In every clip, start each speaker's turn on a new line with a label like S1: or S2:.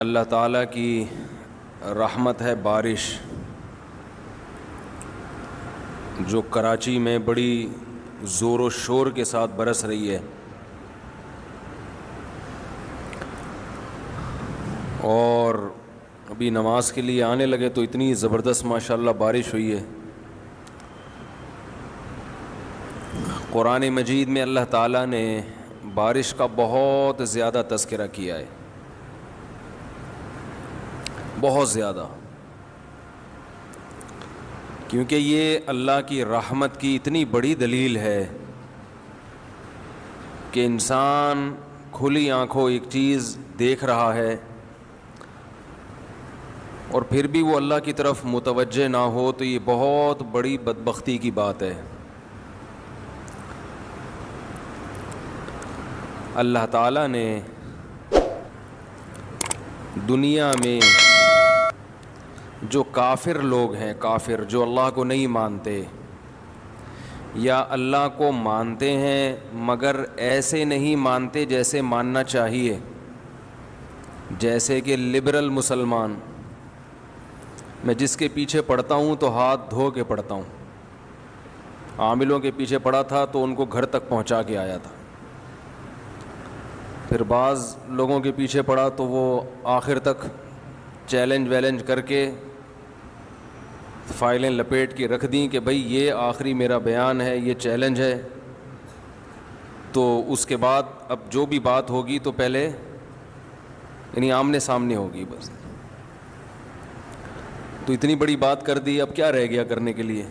S1: اللہ تعالیٰ کی رحمت ہے بارش جو کراچی میں بڑی زور و شور کے ساتھ برس رہی ہے، اور ابھی نماز کے لیے آنے لگے تو اتنی زبردست ماشاءاللہ بارش ہوئی ہے۔ قرآن مجید میں اللہ تعالیٰ نے بارش کا بہت زیادہ تذکرہ کیا ہے، بہت زیادہ، کیونکہ یہ اللہ کی رحمت کی اتنی بڑی دلیل ہے کہ انسان کھلی آنکھوں ایک چیز دیکھ رہا ہے اور پھر بھی وہ اللہ کی طرف متوجہ نہ ہو، تو یہ بہت بڑی بدبختی کی بات ہے۔ اللہ تعالیٰ نے دنیا میں جو کافر لوگ ہیں، کافر جو اللہ کو نہیں مانتے یا اللہ کو مانتے ہیں مگر ایسے نہیں مانتے جیسے ماننا چاہیے، جیسے کہ لبرل مسلمان، میں جس کے پیچھے پڑھتا ہوں تو ہاتھ دھو کے پڑھتا ہوں، عاملوں کے پیچھے پڑھا تھا تو ان کو گھر تک پہنچا کے آیا تھا، پھر بعض لوگوں کے پیچھے پڑھا تو وہ آخر تک چیلنج کر کے فائلیں لپیٹ کے رکھ دیں کہ بھئی یہ آخری میرا بیان ہے، یہ چیلنج ہے، تو اس کے بعد اب جو بھی بات ہوگی تو پہلے یعنی آمنے سامنے ہوگی بس۔ تو اتنی بڑی بات کر دی، اب کیا رہ گیا کرنے کے لیے؟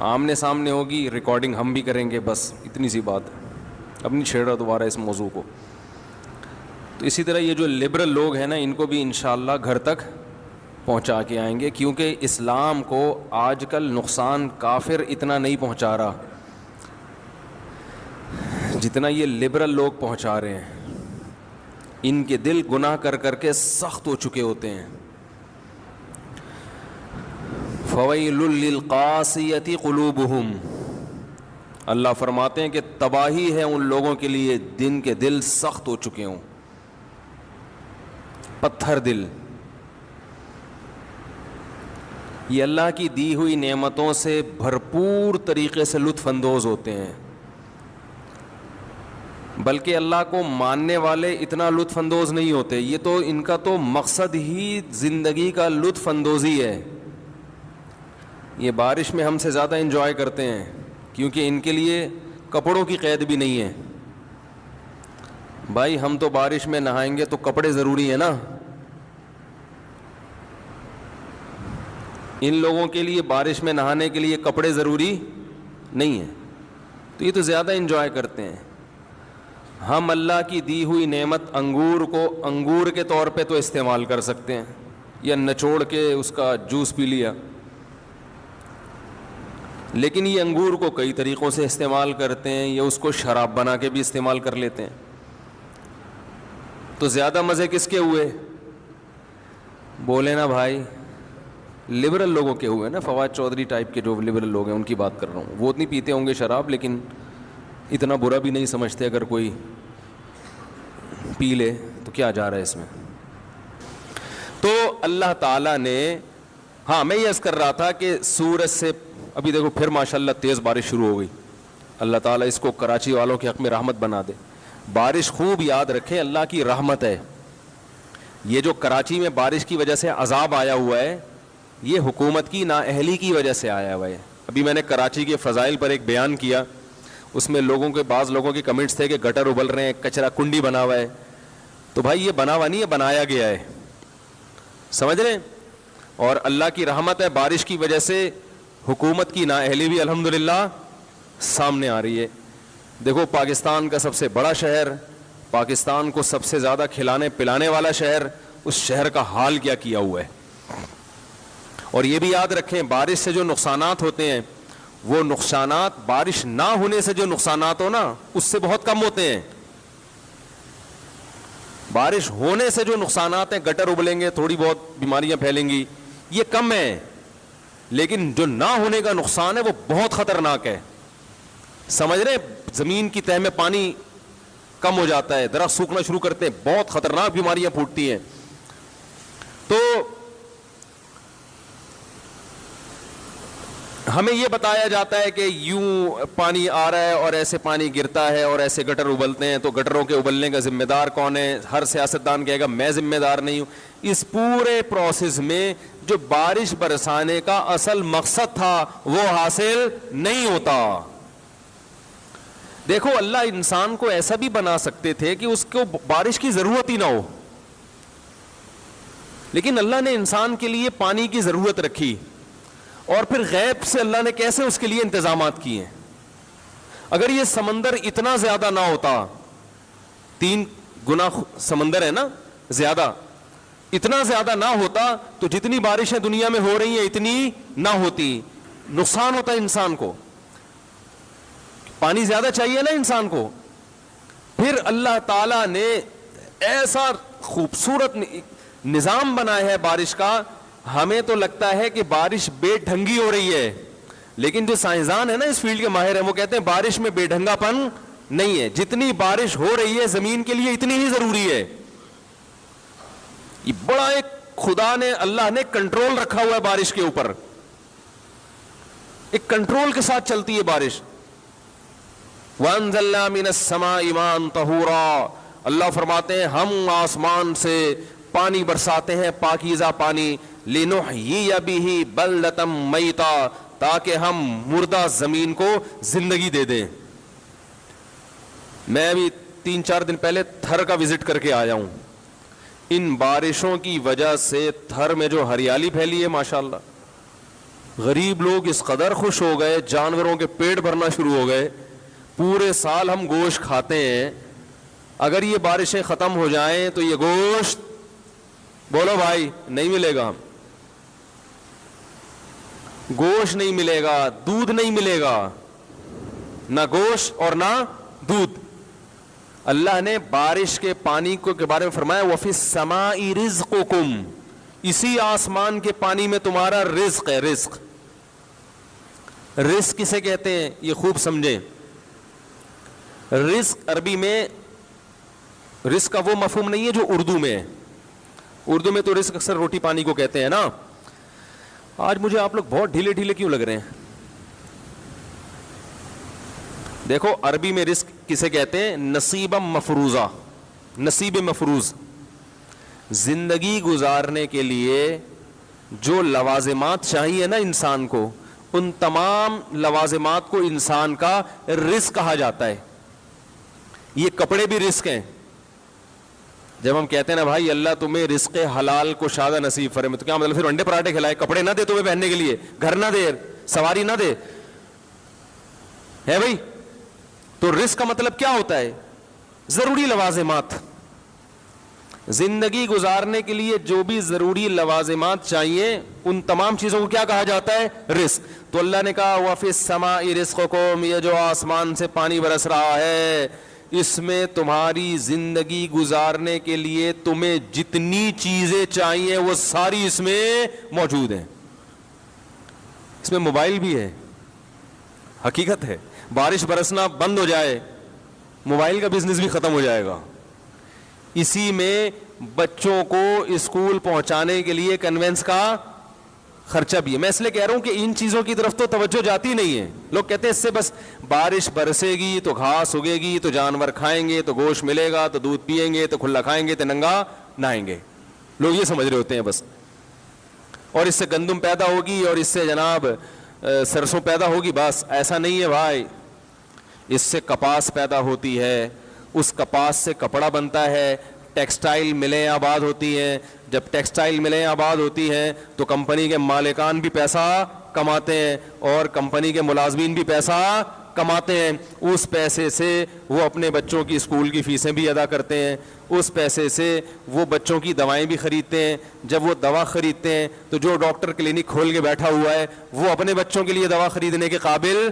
S1: آمنے سامنے ہوگی، ریکارڈنگ ہم بھی کریں گے، بس اتنی سی بات ہے، اب نہیں چھیڑ رہا دوبارہ اس موضوع کو۔ تو اسی طرح یہ جو لبرل لوگ ہیں نا، ان کو بھی انشاءاللہ گھر تک پہنچا کے آئیں گے، کیونکہ اسلام کو آج کل نقصان کافر اتنا نہیں پہنچا رہا جتنا یہ لبرل لوگ پہنچا رہے ہیں۔ ان کے دل گناہ کر کر کے سخت ہو چکے ہوتے ہیں۔ فَوَيْلٌ لِّلْقَاسِيَةِ قُلُوبُهُمْ، اللہ فرماتے ہیں کہ تباہی ہے ان لوگوں کے لیے جن کے دل سخت ہو چکے ہوں، پتھر دل۔ یہ اللہ کی دی ہوئی نعمتوں سے بھرپور طریقے سے لطف اندوز ہوتے ہیں، بلکہ اللہ کو ماننے والے اتنا لطف اندوز نہیں ہوتے، یہ تو ان کا تو مقصد ہی زندگی کا لطف اندوزی ہے۔ یہ بارش میں ہم سے زیادہ انجوائے کرتے ہیں، کیونکہ ان کے لیے کپڑوں کی قید بھی نہیں ہے۔ بھائی ہم تو بارش میں نہائیں گے تو کپڑے ضروری ہیں نا، ان لوگوں کے لیے بارش میں نہانے کے لیے کپڑے ضروری نہیں ہیں، تو یہ تو زیادہ انجوائے کرتے ہیں۔ ہم اللہ کی دی ہوئی نعمت انگور کو انگور کے طور پہ تو استعمال کر سکتے ہیں، یا نچوڑ کے اس کا جوس پی لیا، لیکن یہ انگور کو کئی طریقوں سے استعمال کرتے ہیں، یا اس کو شراب بنا کے بھی استعمال کر لیتے ہیں۔ تو زیادہ مزے کس کے ہوئے؟ بولے نا بھائی، لبرل لوگوں کے ہوئے نا، فواد چودھری ٹائپ کے جو لبرل لوگ ہیں ان کی بات کر رہا ہوں۔ وہ اتنی پیتے ہوں گے شراب، لیکن اتنا برا بھی نہیں سمجھتے، اگر کوئی پی لے تو کیا جا رہا ہے اس میں۔ تو اللہ تعالیٰ نے، ہاں میں یہ عرض کر رہا تھا کہ سورج سے ابھی دیکھو پھر ماشاءاللہ تیز بارش شروع ہو گئی، اللہ تعالیٰ اس کو کراچی والوں کے حق میں رحمت بنا دے۔ بارش خوب یاد رکھیں، اللہ کی رحمت ہے۔ یہ جو کراچی میں بارش کی وجہ سے عذاب آیا ہوا ہے، یہ حکومت کی نااہلی کی وجہ سے آیا ہوا ہے۔ ابھی میں نے کراچی کے فضائل پر ایک بیان کیا، اس میں بعض لوگوں کے کمنٹس تھے کہ گٹر ابل رہے ہیں، کچرا کنڈی بنا ہوا ہے۔ تو بھائی یہ بنا ہوا نہیں ہے، بنایا گیا ہے، سمجھ رہے ہیں؟ اور اللہ کی رحمت ہے، بارش کی وجہ سے حکومت کی نااہلی بھی الحمدللہ سامنے آ رہی ہے۔ دیکھو پاکستان کا سب سے بڑا شہر، پاکستان کو سب سے زیادہ کھلانے پلانے والا شہر، اس شہر کا حال کیا کیا ہوا ہے۔ اور یہ بھی یاد رکھیں، بارش سے جو نقصانات ہوتے ہیں، وہ نقصانات بارش نہ ہونے سے جو نقصانات ہو نا اس سے بہت کم ہوتے ہیں۔ بارش ہونے سے جو نقصانات ہیں، گٹر ابلیں گے، تھوڑی بہت بیماریاں پھیلیں گی، یہ کم ہے، لیکن جو نہ ہونے کا نقصان ہے وہ بہت خطرناک ہے۔ سمجھ رہے ہیں؟ زمین کی تہ میں پانی کم ہو جاتا ہے, درخت سوکھنا شروع کرتے ہیں, بہت خطرناک بیماریاں پھوٹتی ہیں. تو ہمیں یہ بتایا جاتا ہے کہ یوں پانی آ رہا ہے اور ایسے پانی گرتا ہے اور ایسے گٹر ابلتے ہیں, تو گٹروں کے ابلنے کا ذمہ دار کون ہے؟ ہر سیاستدان کہے گا میں ذمہ دار نہیں ہوں. اس پورے پروسیس میں جو بارش برسانے کا اصل مقصد تھا وہ حاصل نہیں ہوتا. دیکھو اللہ انسان کو ایسا بھی بنا سکتے تھے کہ اس کو بارش کی ضرورت ہی نہ ہو, لیکن اللہ نے انسان کے لیے پانی کی ضرورت رکھی, اور پھر غیب سے اللہ نے کیسے اس کے لیے انتظامات کیے ہیں. اگر یہ سمندر اتنا زیادہ نہ ہوتا, 3 گنا سمندر ہے نا زیادہ, اتنا زیادہ نہ ہوتا تو جتنی بارشیں دنیا میں ہو رہی ہیں اتنی نہ ہوتی, نقصان ہوتا انسان کو. پانی زیادہ چاہیے نا انسان کو. پھر اللہ تعالی نے ایسا خوبصورت نظام بنایا ہے بارش کا. ہمیں تو لگتا ہے کہ بارش بے ڈھنگی ہو رہی ہے, لیکن جو سائنسدان ہے نا اس فیلڈ کے ماہر ہیں وہ کہتے ہیں بارش میں بے ڈھنگا پن نہیں ہے, جتنی بارش ہو رہی ہے زمین کے لیے اتنی ہی ضروری ہے. یہ بڑا ایک خدا نے اللہ نے کنٹرول رکھا ہوا ہے بارش کے اوپر, ایک کنٹرول کے ساتھ چلتی ہے بارش. وَأَنزَلْنَا مِنَ السَّمَاءِ مَاءً طَهُورًا, اللہ فرماتے ہیں ہم آسمان سے پانی برساتے ہیں پاکیزہ پانی. لِنُحْيِيَ بِهِ بَلْدَةً مَيْتًا, تاکہ ہم مردہ زمین کو زندگی دے دیں. میں ابھی 3-4 دن پہلے تھر کا وزٹ کر کے آیا ہوں. ان بارشوں کی وجہ سے تھر میں جو ہریالی پھیلی ہے ماشاءاللہ, غریب لوگ اس قدر خوش ہو گئے, جانوروں کے پیٹ بھرنا شروع ہو گئے. پورے سال ہم گوشت کھاتے ہیں, اگر یہ بارشیں ختم ہو جائیں تو یہ گوشت بولو بھائی نہیں ملے گا, گوشت نہیں ملے گا, دودھ نہیں ملے گا, نہ گوشت اور نہ دودھ. اللہ نے بارش کے پانی کو کے بارے میں فرمایا وَفِي السَّمَاءِ رِزْقُكُمْ, اسی آسمان کے پانی میں تمہارا رزق ہے. رزق, رزق کسے کہتے ہیں یہ خوب سمجھیں. رزق عربی میں رزق کا وہ مفہوم نہیں ہے جو اردو میں ہے. اردو میں تو رزق اکثر روٹی پانی کو کہتے ہیں نا. آج مجھے آپ لوگ بہت ڈھیلے ڈھیلے کیوں لگ رہے ہیں؟ دیکھو عربی میں رزق کسے کہتے ہیں؟ نصیب مفروضہ, نصیب مفروض. زندگی گزارنے کے لیے جو لوازمات چاہیے نا انسان کو, ان تمام لوازمات کو انسان کا رزق کہا جاتا ہے. یہ کپڑے بھی رزق ہیں. جب ہم کہتے ہیں نا بھائی اللہ تمہیں رزق حلال کو شادہ نصیب فرمائے, تو کیا مطلب پھر انڈے پراٹھے کھلائے, کپڑے نہ دے تمہیں پہننے کے لیے, گھر نہ دے, سواری نہ دے, ہے بھائی؟ تو رزق کا مطلب کیا ہوتا ہے؟ ضروری لوازمات. زندگی گزارنے کے لیے جو بھی ضروری لوازمات چاہیے ان تمام چیزوں کو کیا کہا جاتا ہے؟ رزق. تو اللہ نے کہا وَفِي السَّمَاءِ رِزْقُكُمْ, یہ جو آسمان سے پانی برس رہا ہے اس میں تمہاری زندگی گزارنے کے لیے تمہیں جتنی چیزیں چاہیے وہ ساری اس میں موجود ہیں. اس میں موبائل بھی ہے, حقیقت ہے. بارش برسنا بند ہو جائے موبائل کا بزنس بھی ختم ہو جائے گا. اسی میں بچوں کو اسکول پہنچانے کے لیے کنوینس کا خرچہ بھی ہے. میں اس لیے کہہ رہا ہوں کہ ان چیزوں کی طرف تو توجہ جاتی نہیں ہے. لوگ کہتے ہیں اس سے بس بارش برسے گی تو گھاس اگے گی تو جانور کھائیں گے تو گوشت ملے گا تو دودھ پیئیں گے تو کھلا کھائیں گے تو ننگا نہائیں گے. لوگ یہ سمجھ رہے ہوتے ہیں بس. اور اس سے گندم پیدا ہوگی اور اس سے جناب سرسوں پیدا ہوگی, بس ایسا نہیں ہے بھائی. اس سے کپاس پیدا ہوتی ہے, اس کپاس سے کپڑا بنتا ہے, ٹیکسٹائل ملیں آباد ہوتی ہیں. جب ٹیکسٹائل ملیں آباد ہوتی ہیں تو کمپنی کے مالکان بھی پیسہ کماتے ہیں اور کمپنی کے ملازمین بھی پیسہ کماتے ہیں. اس پیسے سے وہ اپنے بچوں کی اسکول کی فیسیں بھی ادا کرتے ہیں, اس پیسے سے وہ بچوں کی دوائیں بھی خریدتے ہیں. جب وہ دوا خریدتے ہیں تو جو ڈاکٹر کلینک کھول کے بیٹھا ہوا ہے وہ اپنے بچوں کے لیے دوا خریدنے کے قابل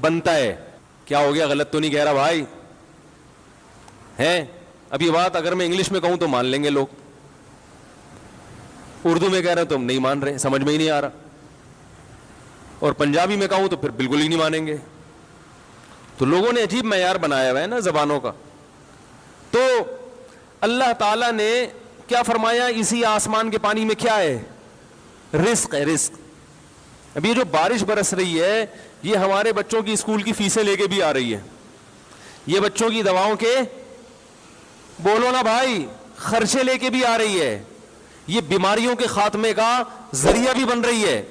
S1: بنتا ہے. کیا ہو گیا؟ غلط تو نہیں کہہ رہا بھائی ہے؟ اب یہ بات اگر میں انگلش میں کہوں تو مان لیں گے لوگ, اردو میں کہہ رہے ہیں تو ہم نہیں مان رہے, سمجھ میں ہی نہیں آ رہا, اور پنجابی میں کہوں تو پھر بالکل ہی نہیں مانیں گے. تو لوگوں نے عجیب معیار بنایا ہوا ہے نا زبانوں کا. تو اللہ تعالیٰ نے کیا فرمایا, اسی آسمان کے پانی میں کیا ہے, رزق ہے, رزق. اب یہ جو بارش برس رہی ہے یہ ہمارے بچوں کی اسکول کی فیسیں لے کے بھی آ رہی ہے, یہ بچوں کی دواؤں کے, بولو نا بھائی, خرچے لے کے بھی آ رہی ہے, یہ بیماریوں کے خاتمے کا ذریعہ بھی بن رہی ہے,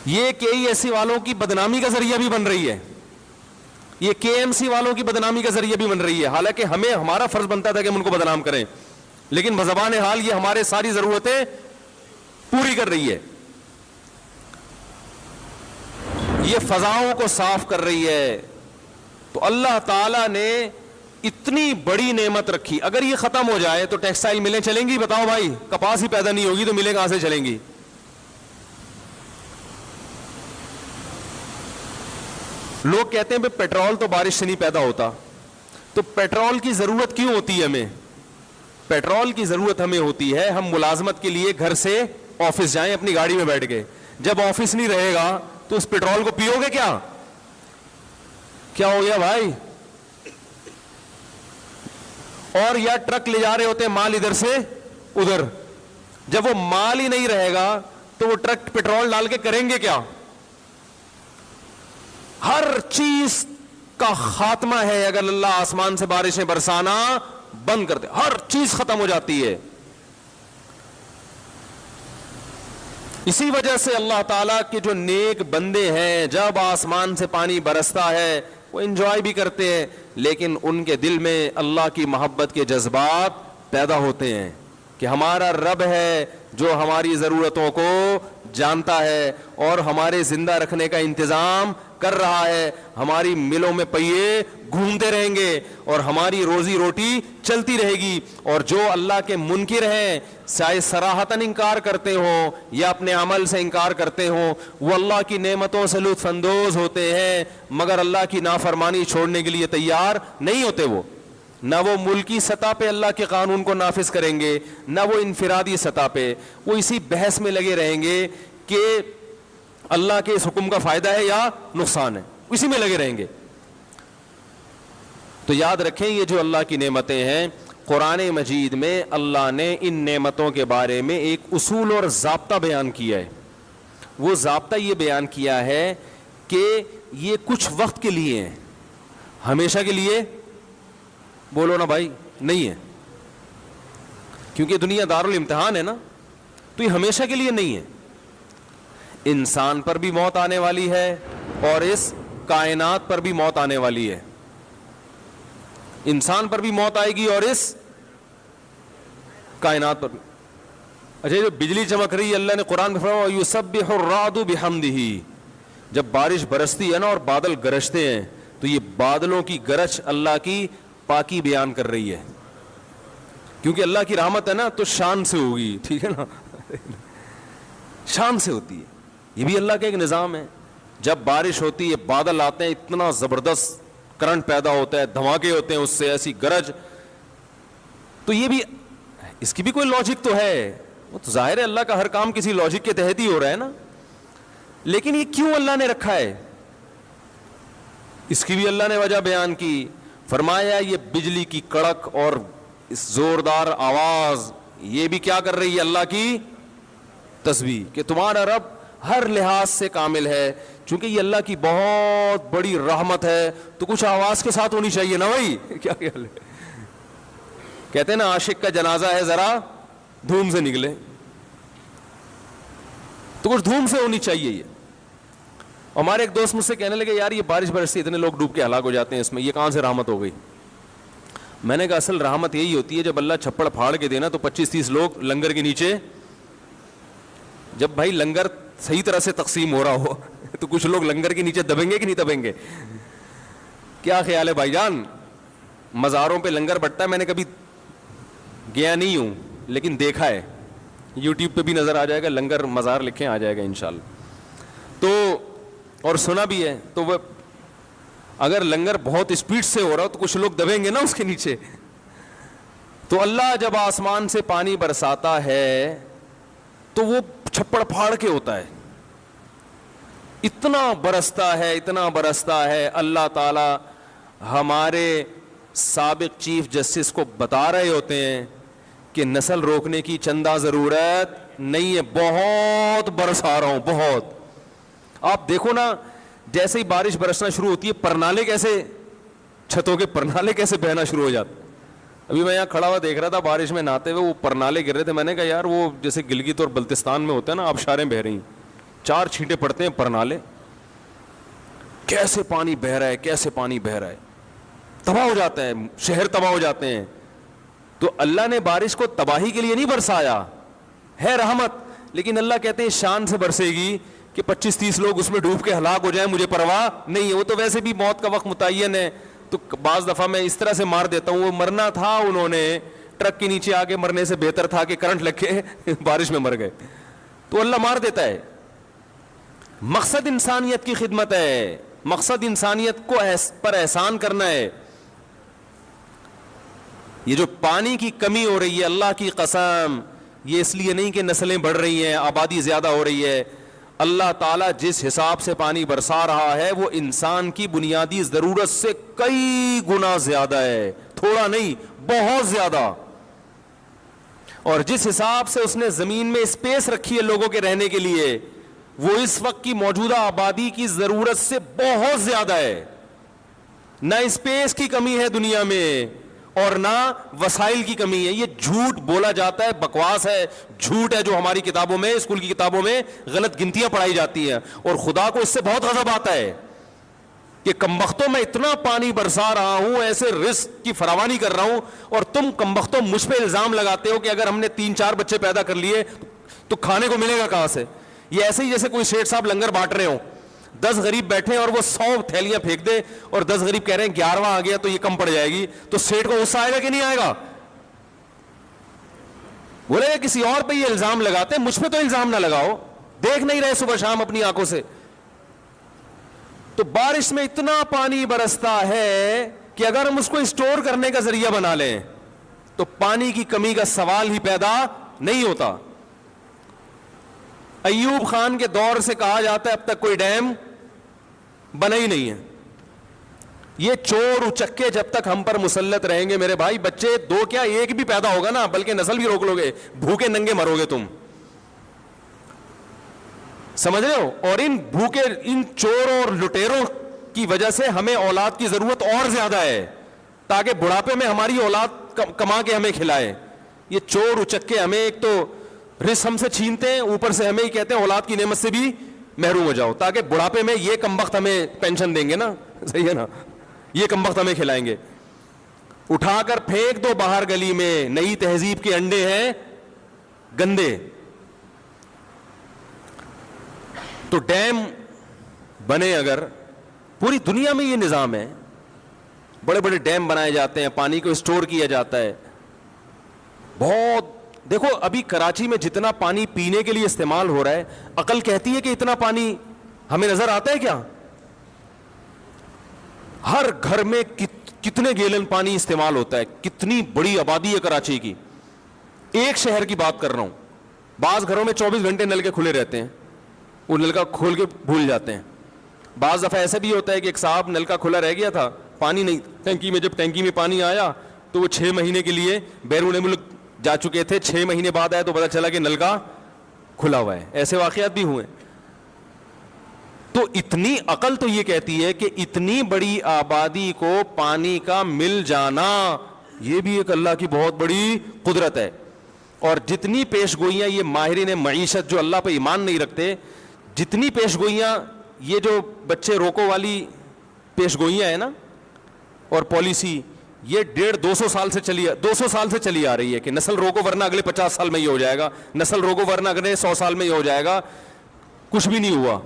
S1: یہ کے ای ایس سی والوں کی بدنامی کا ذریعہ بھی بن رہی ہے, یہ کے ایم سی والوں کی بدنامی کا ذریعہ بھی بن رہی ہے. حالانکہ ہمیں, ہمارا فرض بنتا تھا کہ ہم ان کو بدنام کریں, لیکن بزبان حال یہ ہمارے ساری ضرورتیں پوری کر رہی ہے, یہ فضاؤں کو صاف کر رہی ہے. تو اللہ تعالیٰ نے اتنی بڑی نعمت رکھی, اگر یہ ختم ہو جائے تو ٹیکسٹائل ملیں چلیں گی؟ بتاؤ بھائی, کپاس ہی پیدا نہیں ہوگی تو ملیں کہاں سے چلیں گی؟ لوگ کہتے ہیں بھائی پیٹرول تو بارش سے نہیں پیدا ہوتا, تو پیٹرول کی ضرورت کیوں ہوتی ہے ہمیں؟ پیٹرول کی ضرورت ہمیں ہوتی ہے, ہم ملازمت کے لیے گھر سے آفس جائیں اپنی گاڑی میں بیٹھ کے, جب آفس نہیں رہے گا تو اس پیٹرول کو پیو گے کیا؟ کیا ہو گیا بھائی؟ اور یا ٹرک لے جا رہے ہوتے ہیں مال ادھر سے ادھر, جب وہ مال ہی نہیں رہے گا تو وہ ٹرک پیٹرول ڈال کے کریں گے کیا؟ ہر چیز کا خاتمہ ہے اگر اللہ آسمان سے بارشیں برسانا بند کر دے, ہر چیز ختم ہو جاتی ہے. اسی وجہ سے اللہ تعالیٰ کے جو نیک بندے ہیں جب آسمان سے پانی برستا ہے وہ انجوائے بھی کرتے ہیں, لیکن ان کے دل میں اللہ کی محبت کے جذبات پیدا ہوتے ہیں کہ ہمارا رب ہے جو ہماری ضرورتوں کو جانتا ہے اور ہمارے زندہ رکھنے کا انتظام کر رہا ہے, ہماری ملوں میں پہیے گھومتے رہیں گے اور ہماری روزی روٹی چلتی رہے گی. اور جو اللہ کے منکر ہیں, چاہے صراحتاً انکار کرتے ہوں یا اپنے عمل سے انکار کرتے ہوں, وہ اللہ کی نعمتوں سے لطف اندوز ہوتے ہیں مگر اللہ کی نافرمانی چھوڑنے کے لیے تیار نہیں ہوتے. وہ نہ وہ ملکی سطح پہ اللہ کے قانون کو نافذ کریں گے, نہ وہ انفرادی سطح پہ, وہ اسی بحث میں لگے رہیں گے کہ اللہ کے اس حکم کا فائدہ ہے یا نقصان ہے, اسی میں لگے رہیں گے. تو یاد رکھیں یہ جو اللہ کی نعمتیں ہیں, قرآن مجید میں اللہ نے ان نعمتوں کے بارے میں ایک اصول اور ضابطہ بیان کیا ہے. وہ ضابطہ یہ بیان کیا ہے کہ یہ کچھ وقت کے لیے ہیں, ہمیشہ کے لیے بولو نا بھائی نہیں ہے, کیونکہ دنیا دارالامتحان ہے نا, تو یہ ہمیشہ کے لیے نہیں ہے. انسان پر بھی موت آنے والی ہے اور اس کائنات پر بھی موت آنے والی ہے. انسان پر بھی موت آئے گی اور اس کائنات پر بھی. اچھا, جو بجلی چمک رہی ہے, اللہ نے قرآن میں فرمایا یسبح الرعد بحمدہ, جب بارش برستی ہے نا اور بادل گرجتے ہیں تو یہ بادلوں کی گرج اللہ کی پاکی بیان کر رہی ہے, کیونکہ اللہ کی رحمت ہے نا تو شان سے ہوگی, ٹھیک ہے نا, شان سے ہوتی ہے. یہ بھی اللہ کا ایک نظام ہے. جب بارش ہوتی ہے, بادل آتے ہیں, اتنا زبردست کرنٹ پیدا ہوتا ہے, دھماکے ہوتے ہیں اس سے, ایسی گرج, تو یہ بھی, اس کی بھی کوئی لاجک تو ہے. وہ تو ظاہر ہے اللہ کا ہر کام کسی لاجک کے تحت ہی ہو رہا ہے نا, لیکن یہ کیوں اللہ نے رکھا ہے, اس کی بھی اللہ نے وجہ بیان کی. فرمایا یہ بجلی کی کڑک اور اس زوردار آواز یہ بھی کیا کر رہی ہے, اللہ کی تسبیح, کہ تمہارا رب ہر لحاظ سے کامل ہے. چونکہ یہ اللہ کی بہت بڑی رحمت ہے تو کچھ آواز کے ساتھ ہونی چاہیے نا بھائی. کیا خیال ہے, کہتے ہیں نا عاشق کا جنازہ ہے ذرا دھوم سے نکلے, تو کچھ دھوم سے ہونی چاہیے. یہ ہمارے ایک دوست مجھ سے کہنے لگے یار یہ بارش برستی اتنے لوگ ڈوب کے ہلاک ہو جاتے ہیں, اس میں یہ کہاں سے رحمت ہو گئی. میں نے کہا اصل رحمت یہی ہوتی ہے جب اللہ چھپڑ پھاڑ کے دینا تو 25-30 لوگ لنگر کے نیچے, جب بھائی لنگر صحیح طرح سے تقسیم ہو رہا ہو تو کچھ لوگ لنگر کے نیچے دبیں گے کہ نہیں دبیں گے. کیا خیال ہے بھائی جان؟ مزاروں پہ لنگر بٹتا ہے, میں نے کبھی گیا نہیں ہوں لیکن دیکھا ہے, یوٹیوب پہ بھی نظر آ جائے گا, لنگر مزار لکھیں آ جائے گا انشاءاللہ. تو اور سنا بھی ہے, تو وہ اگر لنگر بہت اسپیڈ سے ہو رہا ہو تو کچھ لوگ دبیں گے نا اس کے نیچے. تو اللہ جب آسمان سے پانی برساتا ہے تو وہ چھپڑ پھاڑ کے ہوتا ہے, اتنا برستا ہے, اتنا برستا ہے. اللہ تعالی ہمارے سابق چیف جسٹس کو بتا رہے ہوتے ہیں کہ نسل روکنے کی چندہ ضرورت نہیں ہے, بہت برسا رہا ہوں بہت. آپ دیکھو نا, جیسے ہی بارش برسنا شروع ہوتی ہے پرنالے کیسے, چھتوں کے پرنالے کیسے بہنا شروع ہو جاتے. ابھی میں یہاں کھڑا ہوا دیکھ رہا تھا بارش میں نہاتے ہوئے, وہ پرنالے گر رہے تھے. میں نے کہا یار وہ جیسے گلگت اور بلتستان میں ہوتا ہے نا, آبشاریں بہ رہی ہیں, 4 چھینٹے پڑتے ہیں پرنالے, کیسے پانی بہ رہا ہے, کیسے پانی بہ رہا ہے, تباہ ہو جاتا ہے, شہر تباہ ہو جاتے ہیں. تو اللہ نے بارش کو تباہی کے لیے نہیں برسایا, ہے رحمت, لیکن اللہ کہتے ہیں شان سے برسے گی کہ 25-30 لوگ اس میں ڈوب کے ہلاک ہو جائیں, مجھے پرواہ نہیں ہے. وہ تو ویسے بھی موت کا وقت متعین ہے, تو بعض دفعہ میں اس طرح سے مار دیتا ہوں, وہ مرنا تھا انہوں نے ٹرک کے نیچے آگے مرنے سے بہتر تھا کہ کرنٹ لگ کے بارش میں مر گئے. تو اللہ مار دیتا ہے. مقصد انسانیت کی خدمت ہے, مقصد انسانیت کو پر احسان کرنا ہے. یہ جو پانی کی کمی ہو رہی ہے, اللہ کی قسم یہ اس لیے نہیں کہ نسلیں بڑھ رہی ہیں, آبادی زیادہ ہو رہی ہے. اللہ تعالیٰ جس حساب سے پانی برسا رہا ہے وہ انسان کی بنیادی ضرورت سے کئی گنا زیادہ ہے, تھوڑا نہیں بہت زیادہ. اور جس حساب سے اس نے زمین میں اسپیس رکھی ہے لوگوں کے رہنے کے لیے, وہ اس وقت کی موجودہ آبادی کی ضرورت سے بہت زیادہ ہے. نہ اسپیس کی کمی ہے دنیا میں اور نہ وسائل کی کمی ہے. یہ جھوٹ بولا جاتا ہے, بکواس ہے, جھوٹ ہے جو ہماری کتابوں میں, اسکول کی کتابوں میں غلط گنتیاں پڑھائی جاتی ہیں. اور خدا کو اس سے بہت غضب آتا ہے کہ کمبختوں میں اتنا پانی برسا رہا ہوں, ایسے رزق کی فراوانی کر رہا ہوں, اور تم کمبختوں مجھ پہ الزام لگاتے ہو کہ اگر ہم نے 3-4 بچے پیدا کر لیے تو کھانے کو ملے گا کہاں سے. یہ ایسے ہی جیسے کوئی شیخ صاحب لنگر بانٹ رہے ہوں, 10 غریب بیٹھے اور وہ 100 تھیلیاں پھینک دے, اور 10 غریب کہہ رہے ہیں 11واں آ گیا تو یہ کم پڑ جائے گی, تو سیٹھ کو غصہ آئے گا کہ نہیں آئے گا؟ بولے گا کسی اور پہ یہ الزام لگاتے ہیں, مجھ پہ تو الزام نہ لگاؤ, دیکھ نہیں رہے صبح شام اپنی آنکھوں سے. تو بارش میں اتنا پانی برستا ہے کہ اگر ہم اس کو اسٹور کرنے کا ذریعہ بنا لیں تو پانی کی کمی کا سوال ہی پیدا نہیں ہوتا. ایوب خان کے دور سے کہا جاتا ہے اب تک کوئی ڈیم بنا ہی نہیں ہے. یہ چور اچکے جب تک ہم پر مسلط رہیں گے میرے بھائی, بچے 2 کیا 1 بھی پیدا ہوگا نا, بلکہ نسل بھی روک لو گے, بھوکے ننگے مرو گے تم, سمجھ رہے ہو. اور ان بھوکے, ان چوروں اور لٹیروں کی وجہ سے ہمیں اولاد کی ضرورت اور زیادہ ہے, تاکہ بڑھاپے میں ہماری اولاد کما کے ہمیں کھلائے. یہ چور اچکے ہمیں ایک تو رزق ہم سے چھینتے ہیں, اوپر سے ہمیں ہی کہتے ہیں اولاد کی نعمت سے بھی محروم ہو جاؤ, تاکہ بڑھاپے میں یہ کمبخت ہمیں پینشن دیں گے نا, صحیح ہے نا, یہ کمبخت ہمیں کھلائیں گے. اٹھا کر پھینک دو باہر گلی میں, نئی تہذیب کے انڈے ہیں گندے. تو ڈیم بنے, اگر پوری دنیا میں یہ نظام ہے, بڑے بڑے ڈیم بنائے جاتے ہیں, پانی کو اسٹور کیا جاتا ہے بہت. دیکھو ابھی کراچی میں جتنا پانی پینے کے لیے استعمال ہو رہا ہے, عقل کہتی ہے کہ اتنا پانی ہمیں نظر آتا ہے کیا؟ ہر گھر میں کتنے گیلن پانی استعمال ہوتا ہے, کتنی بڑی آبادی ہے کراچی کی. ایک شہر کی بات کر رہا ہوں, بعض گھروں میں 24 گھنٹے نل کے کھلے رہتے ہیں, وہ نل کا کھول کے بھول جاتے ہیں. بعض دفعہ ایسا بھی ہوتا ہے کہ ایک صاحب نل کا کھلا رہ گیا تھا, پانی نہیں ٹینکی میں, جب ٹینکی میں پانی آیا تو وہ 6 مہینے کے لیے بیرون ملک جا چکے تھے, 6 مہینے بعد آئے تو پتا چلا کہ نل کا کھلا ہوا ہے. ایسے واقعات بھی ہوئے. تو اتنی عقل تو یہ کہتی ہے کہ اتنی بڑی آبادی کو پانی کا مل جانا یہ بھی ایک اللہ کی بہت بڑی قدرت ہے. اور جتنی پیش گوئیاں یہ ماہرین معیشت جو اللہ پہ ایمان نہیں رکھتے, جتنی پیش گوئیاں, یہ جو بچے روکو والی پیش گوئیاں ہیں نا اور پالیسی, یہ 150-200 سال سے 200 سال سے چلی آ رہی ہے کہ نسل روکو ورنہ اگلے 50 سال میں یہ ہو جائے گا, نسل روکو ورنہ اگلے 100 سال میں یہ ہو جائے گا. کچھ بھی نہیں ہوا.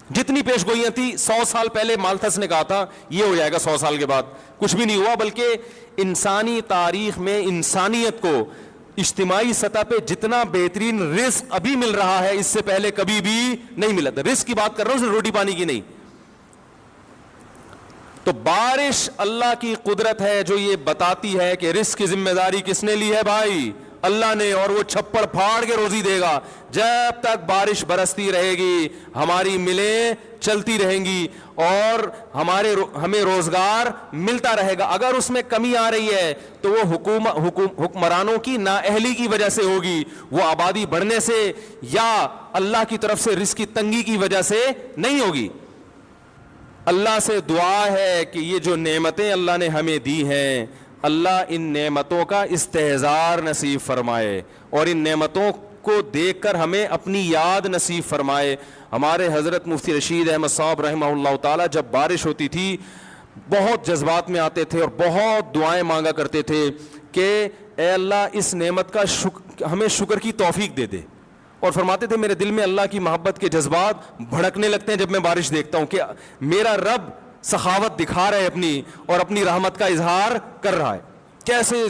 S1: جتنی پیش گوئیاں تھی 100 سال پہلے مالتھس نے کہا تھا یہ ہو جائے گا 100 سال کے بعد, کچھ بھی نہیں ہوا. بلکہ انسانی تاریخ میں انسانیت کو اجتماعی سطح پہ جتنا بہترین رزق ابھی مل رہا ہے اس سے پہلے کبھی بھی نہیں ملا تھا. رزق کی بات کر رہا ہوں, صرف روٹی پانی کی نہیں. تو بارش اللہ کی قدرت ہے جو یہ بتاتی ہے کہ رزق کی ذمہ داری کس نے لی ہے بھائی؟ اللہ نے, اور وہ چھپڑ پھاڑ کے روزی دے گا. جب تک بارش برستی رہے گی ہماری ملیں چلتی رہیں گی اور ہمیں روزگار ملتا رہے گا. اگر اس میں کمی آ رہی ہے تو وہ حکمرانوں کی نااہلی کی وجہ سے ہوگی, وہ آبادی بڑھنے سے یا اللہ کی طرف سے رزق کی تنگی کی وجہ سے نہیں ہوگی. اللہ سے دعا ہے کہ یہ جو نعمتیں اللہ نے ہمیں دی ہیں, اللہ ان نعمتوں کا استحضار نصیب فرمائے اور ان نعمتوں کو دیکھ کر ہمیں اپنی یاد نصیب فرمائے. ہمارے حضرت مفتی رشید احمد صاحب رحمہ اللہ تعالی جب بارش ہوتی تھی بہت جذبات میں آتے تھے اور بہت دعائیں مانگا کرتے تھے کہ اے اللہ اس نعمت کا ہمیں شکر کی توفیق دے دے, اور فرماتے تھے میرے دل میں اللہ کی محبت کے جذبات بھڑکنے لگتے ہیں جب میں بارش دیکھتا ہوں کہ میرا رب سخاوت دکھا رہا ہے اپنی, اور اپنی رحمت کا اظہار کر رہا ہے. کیسے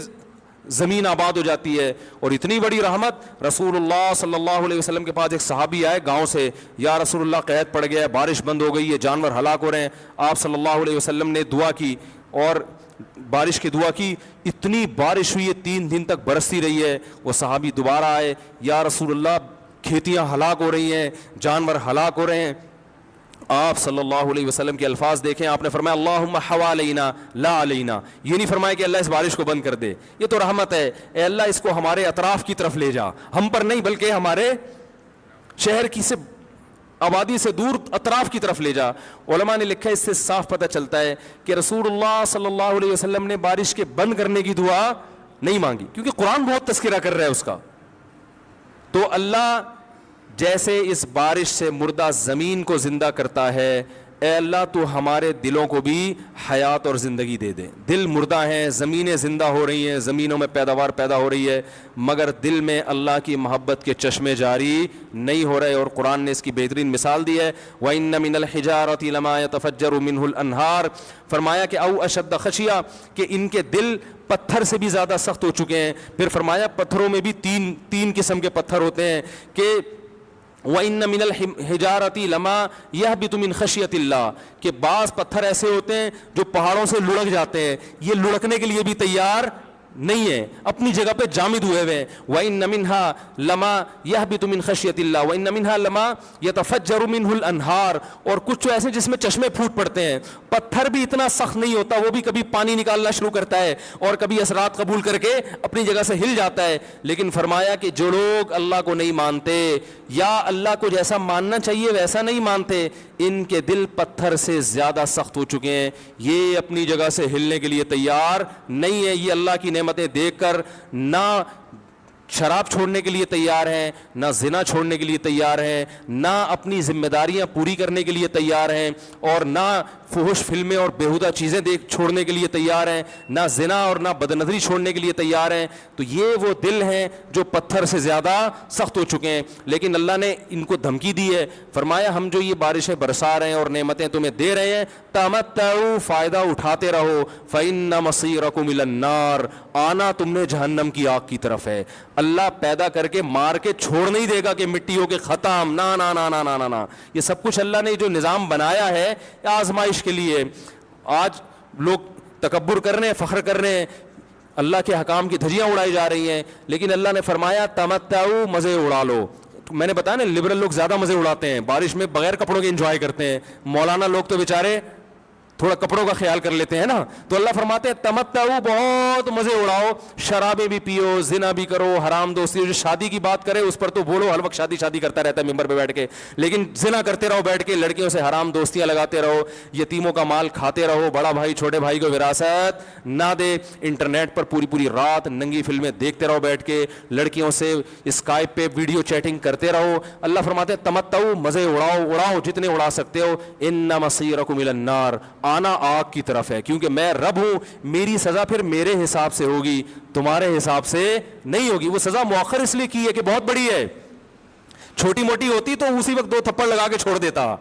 S1: زمین آباد ہو جاتی ہے, اور اتنی بڑی رحمت. رسول اللہ صلی اللہ علیہ وسلم کے پاس ایک صحابی آئے گاؤں سے, یا رسول اللہ قحط پڑ گیا ہے, بارش بند ہو گئی ہے, جانور ہلاک ہو رہے ہیں. آپ صلی اللہ علیہ وسلم نے دعا کی اور بارش کی دعا کی, اتنی بارش ہوئی ہے 3 دن تک برستی رہی ہے. وہ صحابی دوبارہ آئے, یا رسول اللہ کھیتیاں ہلاک ہو رہی ہیں, جانور ہلاک ہو رہے ہیں. آپ صلی اللہ علیہ وسلم کے الفاظ دیکھیں, آپ نے فرمایا اللہم حوالینا لا علینا. یہ نہیں فرمایا کہ اللہ اس بارش کو بند کر دے, یہ تو رحمت ہے, اے اللہ اس کو ہمارے اطراف کی طرف لے جا, ہم پر نہیں بلکہ ہمارے شہر کی سے آبادی سے دور اطراف کی طرف لے جا. علماء نے لکھا ہے اس سے صاف پتہ چلتا ہے کہ رسول اللہ صلی اللہ علیہ وسلم نے بارش کے بند کرنے کی دعا نہیں مانگی, کیونکہ قرآن بہت تذکرہ کر رہا ہے اس کا. تو اللہ جیسے اس بارش سے مردہ زمین کو زندہ کرتا ہے, اے اللہ تو ہمارے دلوں کو بھی حیات اور زندگی دے دے. دل مردہ ہیں, زمینیں زندہ ہو رہی ہیں, زمینوں میں پیداوار پیدا ہو رہی ہے, مگر دل میں اللہ کی محبت کے چشمے جاری نہیں ہو رہے. اور قرآن نے اس کی بہترین مثال دی ہے, وَإِنَّ مِنَ الْحِجَارَةِ لَمَا يَتَفَجَّرُ مِنْهُ الْأَنْهَارُ. فرمایا کہ او اشد خشیہ, کہ ان کے دل پتھر سے بھی زیادہ سخت ہو چکے ہیں. پھر فرمایا پتھروں میں بھی تین قسم کے پتھر ہوتے ہیں کہ وَإِنَّ مِنَ الْحِجَارَةِ لَمَا يَهْبِطُ مِنْ خَشْيَةِ اللَّهِ, کہ بعض پتھر ایسے ہوتے ہیں جو پہاڑوں سے لڑک جاتے ہیں, یہ لڑکنے کے لیے بھی تیار نہیں ہے, اپنی جگہ پہ جامد ہوئے ہوئے. وَإِنَّ مِنْهَا لَمَا يَهْبِطُ مِنْ خَشْيَةِ اللَّهِ وَإِنَّ مِنْهَا لَمَا يَتَفَجَّرُ مِنْهُ الْأَنْهَارُ. اور کچھ ایسے جس میں چشمے پھوٹ پڑتے ہیں. پتھر بھی اتنا سخت نہیں ہوتا, وہ بھی کبھی پانی نکالنا شروع کرتا ہے اور کبھی اثرات قبول کر کے اپنی جگہ سے ہل جاتا ہے. لیکن فرمایا کہ جو لوگ اللہ کو نہیں مانتے یا اللہ کو جیسا ماننا چاہیے ویسا نہیں مانتے, ان کے دل پتھر سے زیادہ سخت ہو چکے ہیں, یہ اپنی جگہ سے ہلنے کے لیے تیار نہیں ہے. یہ اللہ کی نعمتیں دیکھ کر نہ شراب چھوڑنے کے لیے تیار ہیں, نہ زنا چھوڑنے کے لیے تیار ہیں, نہ اپنی ذمہ داریاں پوری کرنے کے لیے تیار ہیں, اور نہ فحش فلمیں اور بیہودہ چیزیں چھوڑنے کے لیے تیار ہیں, نہ زنا اور نہ بدنظری چھوڑنے کے لیے تیار ہیں. تو یہ وہ دل ہیں جو پتھر سے زیادہ سخت ہو چکے ہیں. لیکن اللہ نے ان کو دھمکی دی ہے, فرمایا ہم جو یہ بارشیں برسا رہے ہیں اور نعمتیں تمہیں دے رہے ہیں, تمتعوا, فائدہ اٹھاتے رہو, فإن مصيركم إلى النار, آنا تم نے جہنم کی آگ کی طرف ہے. اللہ پیدا کر کے مار کے چھوڑ نہیں دے گا کہ مٹی ہو کے ختم, نا نا نا نا نا نا. یہ سب کچھ اللہ نے جو نظام بنایا ہے آزمائش کے لیے. آج لوگ تکبر کر رہے ہیں, فخر کر رہے ہیں, اللہ کے حکام کی دھجیاں اڑائی جا رہی ہیں, لیکن اللہ نے فرمایا تمتعوا, مزے اڑا لو. میں نے بتایا نا لبرل لوگ زیادہ مزے اڑاتے ہیں, بارش میں بغیر کپڑوں کے انجوائے کرتے ہیں. مولانا لوگ تو بیچارے تھوڑا کپڑوں کا خیال کر لیتے ہیں نا. تو اللہ فرماتے ہیں تمتعوا, بہت مزے اڑاؤ, شرابیں بھی پیو, زنا بھی کرو, حرام دوستی. جو شادی کی بات کرے اس پر تو بولو ہر وقت شادی شادی کرتا رہتا ہے ممبر پہ بیٹھ کے, لیکن زنا کرتے رہو بیٹھ کے, لڑکیوں سے حرام دوستیاں لگاتے رہو, یتیموں کا مال کھاتے رہو, بڑا بھائی چھوٹے بھائی کو وراثت نہ دے, انٹرنیٹ پر پوری رات ننگی فلمیں دیکھتے رہو بیٹھ کے, لڑکیوں سے اسکائپ پہ ویڈیو چیٹنگ کرتے رہو. اللہ فرماتے ہیں تمتعوا, مزے اڑاؤ جتنے اڑا سکتے ہو. ان مصیرکم الی النار, آنا آگ کی طرف ہے, کیونکہ میں رب ہوں, میری سزا پھر میرے حساب سے ہوگی, تمہارے حساب سے نہیں ہوگی. وہ سزا مؤخر اس لیے کی ہے کہ بہت بڑی ہے, چھوٹی موٹی ہوتی تو اسی وقت 2 تھپڑ لگا کے چھوڑ دیتا.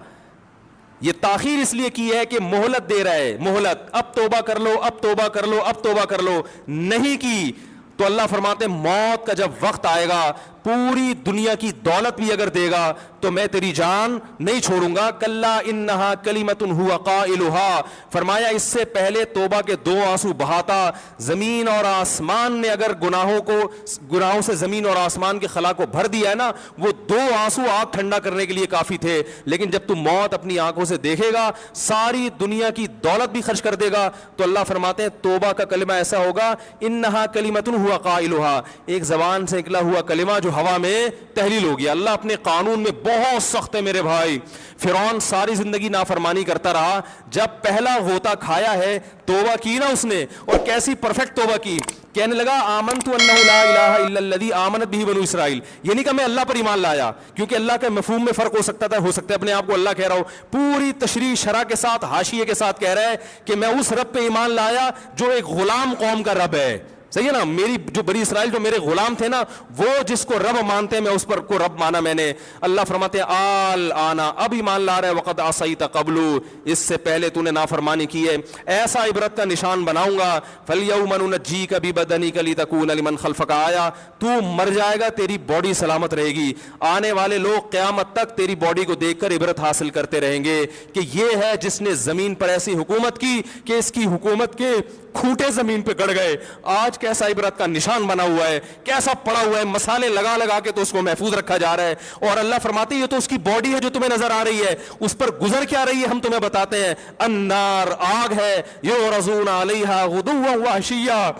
S1: یہ تاخیر اس لیے کی ہے کہ مہلت دے رہا ہے, مہلت, اب توبہ کر لو, اب توبہ کر لو, اب توبہ کر لو. نہیں کی تو اللہ فرماتے ہیں موت کا جب وقت آئے گا پوری دنیا کی دولت بھی اگر دے گا تو میں تیری جان نہیں چھوڑوں گا. کلا انہا کلمۃ ہوا قائلھا, فرمایا اس سے پہلے توبہ کے 2 آنسو بہاتا. زمین اور آسمان نے اگر گناہوں سے زمین اور آسمان کے خلا کو بھر دیا ہے نا, وہ 2 آنسو آگ ٹھنڈا کرنے کے لیے کافی تھے. لیکن جب تم موت اپنی آنکھوں سے دیکھے گا, ساری دنیا کی دولت بھی خرچ کر دے گا, تو اللہ فرماتے ہیں توبہ کا کلمہ ایسا ہوگا, انہا کلمۃ ہوا قائلھا, ایک زبان سے نکلا ہوا کلمہ جو ہوا میں تحلیل ہو گیا. اللہ اپنے قانون میں بہت سخت ہے میرے بھائی. فرعون ساری زندگی نافرمانی کرتا رہا, جب پہلا غوطہ کھایا ہے توبہ کی نا اس نے, اور کیسی پرفیکٹ توبہ کی. کہنے لگا آمنت انہ لا الہ الا الذی آمنت بہ بنو اسرائیل, یہ نہیں کہ میں اللہ پر ایمان لایا, کیونکہ اللہ کے مفہوم میں فرق ہو سکتا تھا, ہو سکتا ہے اپنے آپ کو اللہ کہہ رہا ہو. پوری تشریح شرح کے ساتھ حاشیے کے ساتھ کہہ رہا ہے کہ میں اس رب پہ ایمان لایا جو ایک غلام قوم کا رب ہے. صحیح ہے نا, میری جو بنی اسرائیل جو میرے غلام تھے نا, وہ جس کو رب مانتے ہیں میں اس پر کو رب مانا میں نے. اللہ فرماتے ہیں آل آنا, اب ایمان لا رہا ہے, وقد عصیت قبل, اس سے پہلے تو نے نافرمانی کی ہے. ایسا عبرت کا نشان بناؤں گا. فالیوم ننجیک ببدنک لتکون لمن خلفک آیا, تو مر جائے گا تیری باڈی سلامت رہے گی, آنے والے لوگ قیامت تک تیری باڈی کو دیکھ کر عبرت حاصل کرتے رہیں گے کہ یہ ہے جس نے زمین پر ایسی حکومت کی کہ اس کی حکومت کے کھوٹے زمین پہ گڑ گئے. آج کیسا عبرت کا نشان بنا ہوا ہے, کیسا پڑا ہوا ہے, مسالے لگا لگا کے تو اس کو محفوظ رکھا جا رہا ہے. اور اللہ فرماتے ہیں یہ تو اس کی باڈی ہے جو تمہیں نظر آ رہی ہے, اس پر گزر کیا رہی ہے ہم تمہیں بتاتے ہیں. النار, آگ ہے, یعرضون علیہا غدوا وعشیا,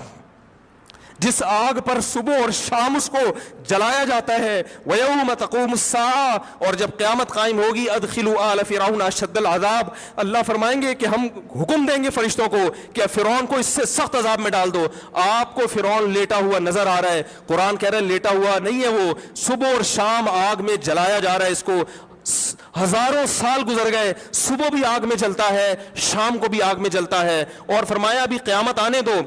S1: جس آگ پر صبح اور شام اس کو جلایا جاتا ہے. وَيَوْمَ تَقُومُ السَّاعَةُ, اور جب قیامت قائم ہوگی, أَدْخِلُوا آلَ فِرْعَوْنَ أَشَدَّ الْعَذَابِ, اللہ فرمائیں گے کہ ہم حکم دیں گے فرشتوں کو کہ فرعون کو اس سے سخت عذاب میں ڈال دو. آپ کو فرعون لیٹا ہوا نظر آ رہا ہے, قرآن کہہ رہا ہے لیٹا ہوا نہیں ہے, وہ صبح اور شام آگ میں جلایا جا رہا ہے. اس کو ہزاروں سال گزر گئے, صبح بھی آگ میں جلتا ہے, شام کو بھی آگ میں جلتا ہے. اور فرمایا ابھی قیامت آنے دو,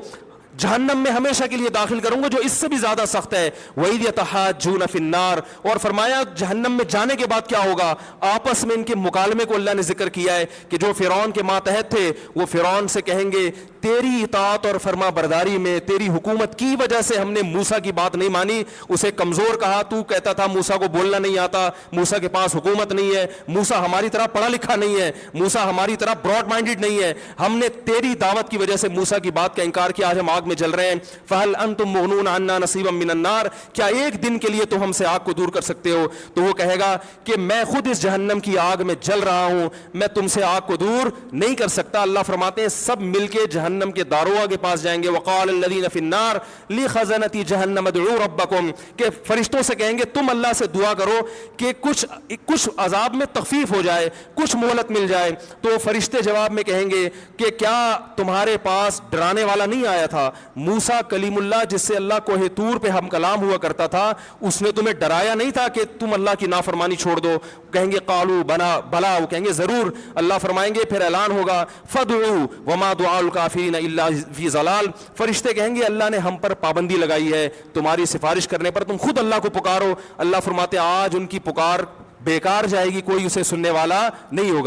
S1: جہنم میں ہمیشہ کے لیے داخل کروں گا جو اس سے بھی زیادہ سخت ہے. وَإِذْ يَتَحَاجُّونَ فِي النَّارِ, اور فرمایا جہنم میں جانے کے بعد کیا ہوگا. آپس میں ان کے مکالمے کو اللہ نے ذکر کیا ہے کہ جو فرعون کے ماتحت تھے وہ فرعون سے کہیں گے تیری اطاعت اور فرما برداری میں, تیری حکومت کی وجہ سے ہم نے موسیٰ کی بات نہیں مانی, اسے کمزور کہا, تو کہتا تھا موسیٰ کو بولنا نہیں آتا, موسیٰ کے پاس حکومت نہیں ہے, موسیٰ ہماری طرح پڑھا لکھا نہیں ہے, موسیٰ ہماری طرح براڈ مائنڈڈ نہیں ہے, ہم نے تیری دعوت کی وجہ سے موسیٰ کی بات کا انکار کیا, آج ہم آگ میں جل رہے ہیں. فَهَلْ أَنْتُمْ مُغْنُونَ عَنَّا نَصِيبًا مِّنَ النَّارِ, کیا ایک دن کے لیے تو ہم سے آگ کو دور کر سکتے ہو. تو وہ کہے گا کہ میں خود اس جہنم کی آگ میں جل رہا ہوں, میں تم سے آگ کو دور نہیں کر سکتا. اللہ فرماتے ہیں سب مل کے جہنم کے داروغ کے پاس جائیں گے. وقال الذین فی النار لخزنۃ جہنم ادعوا ربکم, کہ فرشتوں سے کہیں گے تم اللہ سے دعا کرو کہ کچھ عذاب میں تخفیف ہو جائے, کچھ مہلت مل جائے. تو فرشتے جواب میں کہیں گے کہ کیا تمہارے پاس ڈرانے والا نہیں آیا تھا, موسیٰ کلیم اللہ جس سے اللہ کوہ طور پہ ہم کلام ہوا کرتا تھا, اس نے تمہیں ڈرایا نہیں تھا کہ تم اللہ کی نافرمانی چھوڑ دو. کہیں گے قالوا بلا, وہ کہیں گے ضرور. اللہ فرمائیں گے پھر اعلان ہوگا فادعوا وما دعاء الکافرین الا فی ضلال, فرشتے کہیں گے اللہ نے ہم پر پابندی لگائی ہے تمہاری سفارش کرنے پر, تم خود اللہ کو پکارو. اللہ فرماتے آج ان کی پکار بیکار جائے گی, کوئی اسے سننے والا نہیں ہوگا.